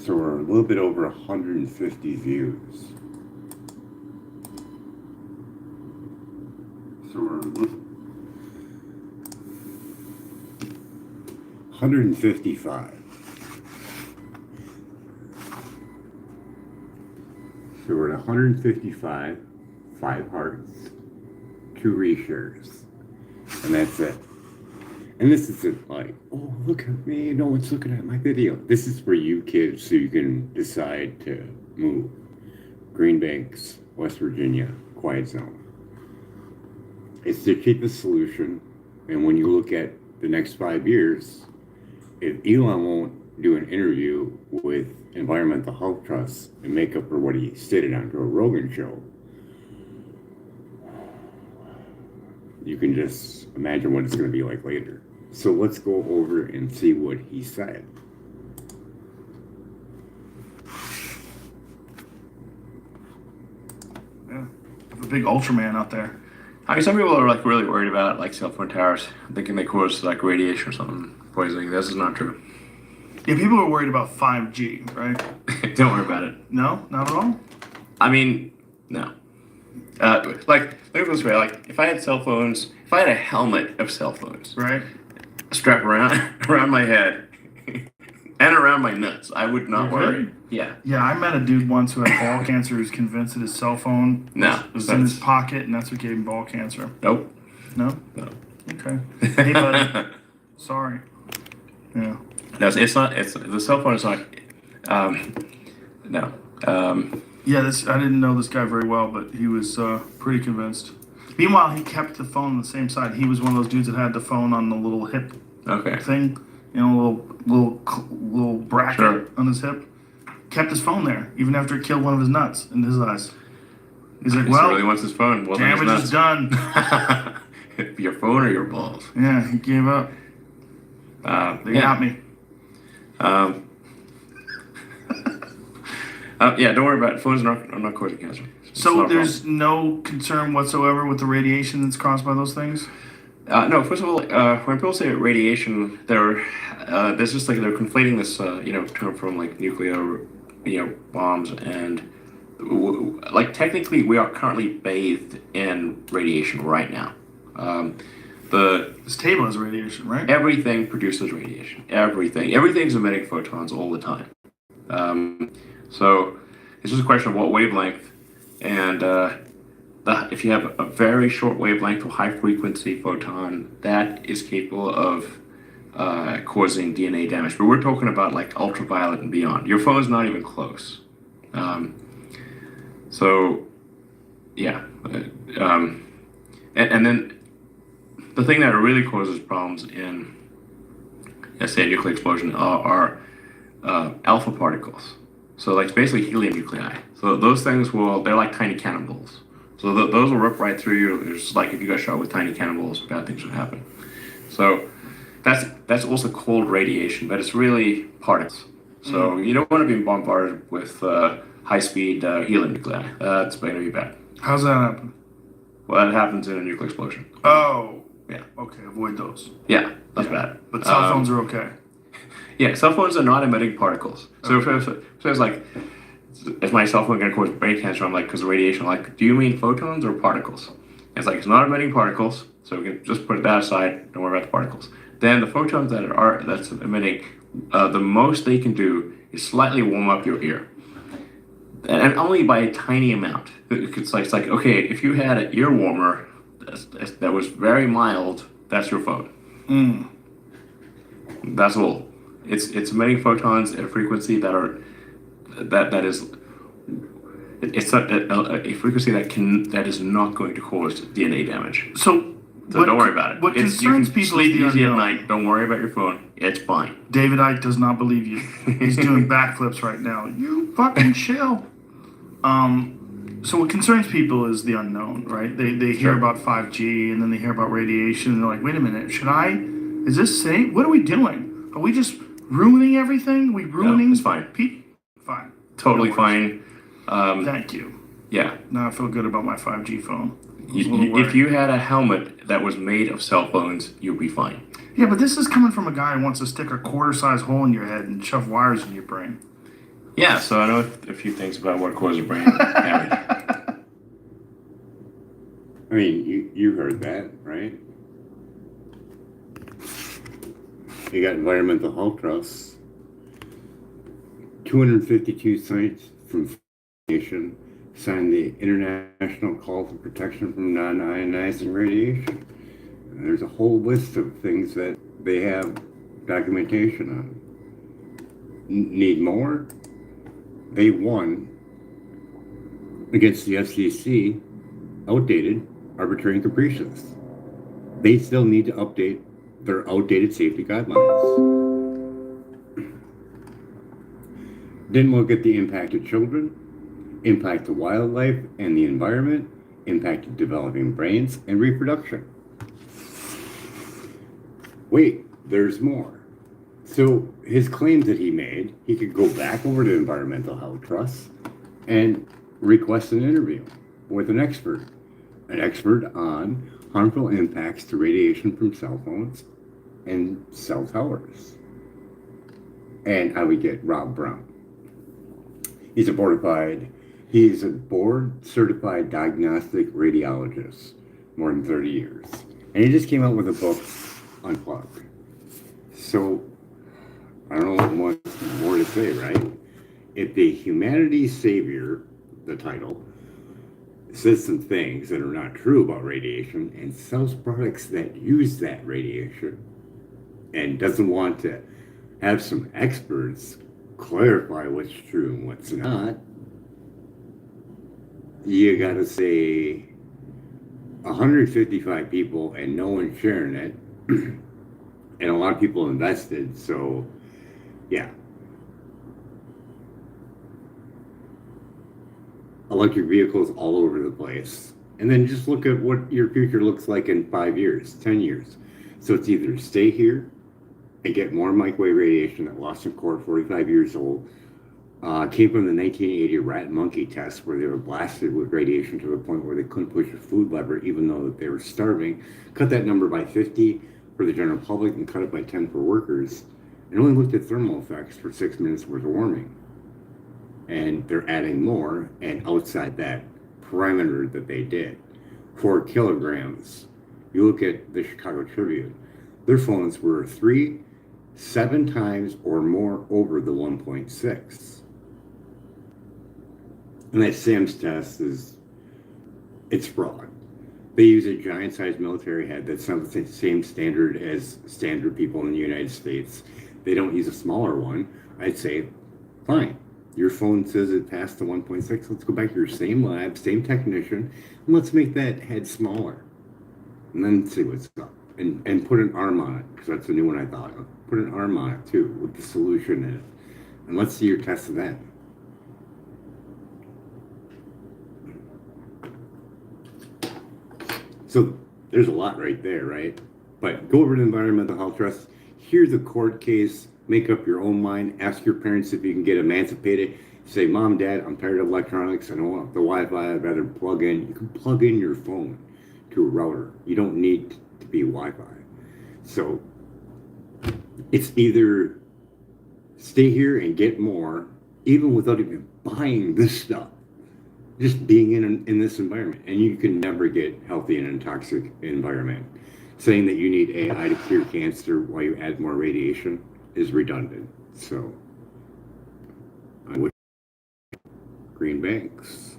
So we're a little bit over 150 views. So we're 155. So we're at 155, 5 hearts, 2 reshares, and that's it. And this isn't like, oh, look at me, no one's looking at my video. This is for you kids so you can decide to move. Green Banks, West Virginia, quiet zone. It's the cheapest solution, and when you look at the next 5 years, if Elon won't do an interview with Environmental Health Trust and make up for what he stated on Joe Rogan show, you can just imagine what it's going to be like later. So let's go over and see what he said. Yeah, a big Ultraman out there. I mean, some people are like really worried about like cell phone towers, thinking they cause like radiation or something, poisoning. This is not true. Yeah, people are worried about 5G, right? Don't worry about it. No, not at all. I mean, no. Like, look at this way. Like, if I had cell phones, if I had a helmet of cell phones, Right? strapped around my head and around my nuts, I would not worry. Yeah. Yeah, I met a dude once who had ball cancer who's convinced that his cell phone was in his pocket, and that's what gave him ball cancer. Nope. No? No. Okay. Hey, buddy. Sorry. Yeah. No, it's not. It's the cell phone is not. No. Yeah, I didn't know this guy very well, but he was pretty convinced. Meanwhile, he kept the phone on the same side. He was one of those dudes that had the phone on the little hip Okay. thing, you know, little bracket on his hip. Kept his phone there, even after it killed one of his nuts in his eyes. He's like, He well, really wants his phone. Well, damage is done. Your phone or your balls? Yeah, he gave up. They got me. Yeah, don't worry about it. Phones are not causing cancer. So there's no concern whatsoever with the radiation that's caused by those things? No, first of all, when people say radiation, there's just like they're conflating this, term from like nuclear, bombs, and like technically we are currently bathed in radiation right now. This table has radiation, right? Everything produces radiation. Everything's emitting photons all the time. So it's just a question of what wavelength, and if you have a very short wavelength or high frequency photon, that is capable of causing DNA damage. But we're talking about like ultraviolet and beyond. Your phone's not even close. So yeah, and then the thing that really causes problems in, let's say, a nuclear explosion are alpha particles. So like basically helium nuclei. So those things they're like tiny cannonballs. So those will rip right through you. It's like if you got shot with tiny cannonballs, bad things would happen. So that's also called radiation, but it's really particles. So you don't want to be bombarded with high-speed helium nuclei. That's going to be bad. How's that happen? Well, that happens in a nuclear explosion. Oh. Yeah. Okay, avoid those. Yeah, that's bad. But cell phones are okay. Yeah, cell phones are not emitting particles. So if it's like, is my cell phone going to cause brain cancer? I'm like, because of radiation. I'm like, do you mean photons or particles? And it's like, it's not emitting particles, so we can just put that aside. Don't worry about the particles. Then the photons that's emitting, the most they can do is slightly warm up your ear, and only by a tiny amount. It's like okay, if you had an ear warmer that was very mild, that's your phone. That's all. It's emitting photons at a frequency that is a frequency that is not going to cause DNA damage. So don't worry about it. What concerns people sleep is the easy at unknown. night. Don't worry about your phone. It's fine. David Icke does not believe you. He's doing backflips right now. You fucking chill. So what concerns people is the unknown, right? They hear about 5G and then they hear about radiation and they're like, wait a minute, is this safe? What are we doing? Are we just ruining everything? Are we ruining? No, it's fine. Fine. Totally No fine. Thank you. Yeah. Now I feel good about my 5G phone. If you had a helmet that was made of cell phones, you'd be fine. Yeah, but this is coming from a guy who wants to stick a quarter-size hole in your head and shove wires in your brain. Yeah, so I know a few things about what causes brain damage. I mean, you heard that, right? You got environmental health trusts, 252 sites from nation signed the International Call for Protection from Non-Ionizing Radiation. And there's a whole list of things that they have documentation on. Need more? They won against the FCC, outdated, arbitrary, and capricious. They still need to update their outdated safety guidelines. Didn't look at the impact of children, impact to wildlife and the environment, impact to developing brains, and reproduction. Wait, there's more. So his claims that he made, he could go back over to Environmental Health Trust and request an interview with an expert on harmful impacts to radiation from cell phones and cell towers. And I would get Rob Brown. He's a board certified diagnostic radiologist, more than 30 years. And he just came out with a book, Unplugged. So, I don't know what more to say, right? If the humanity's savior, the title, says some things that are not true about radiation and sells products that use that radiation and doesn't want to have some experts clarify what's true and what's not, you gotta say 155 people and no one sharing it, and a lot of people invested, so yeah. Electric vehicles all over the place. And then just look at what your future looks like in 5 years, 10 years. So it's either stay here and get more microwave radiation that lost in court, 45 years old, came from the 1980 rat and monkey test where they were blasted with radiation to the point where they couldn't push a food lever even though they were starving. Cut that number by 50 for the general public and cut it by 10 for workers. And only looked at thermal effects for 6 minutes worth of warming. And they're adding more, and outside that parameter that they did, 4 kilograms. You look at the Chicago Tribune, their phones were 7 times or more over the 1.6. And that SAMS test it's fraud. They use a giant-sized military head that's not the same standard as standard people in the United States. They don't use a smaller one. I'd say, fine. Your phone says it passed the 1.6. Let's go back to your same lab, same technician, and let's make that head smaller. And then see what's up. And put an arm on it, because that's a new one I thought of. Put an arm on it, too, with the solution in it. And let's see your test of that. So there's a lot right there, right? But go over to Environmental Health Trust. Here's a court case. Make up your own mind. Ask your parents if you can get emancipated. Say, Mom, Dad, I'm tired of electronics. I don't want the Wi-Fi. I'd rather plug in. You can plug in your phone to a router. You don't need to be Wi-Fi. So it's either stay here and get more, even without even buying this stuff. Just being in this environment. And you can never get healthy in a toxic environment. Saying that you need AI to cure cancer while you add more radiation is redundant. So I wish Green Banks.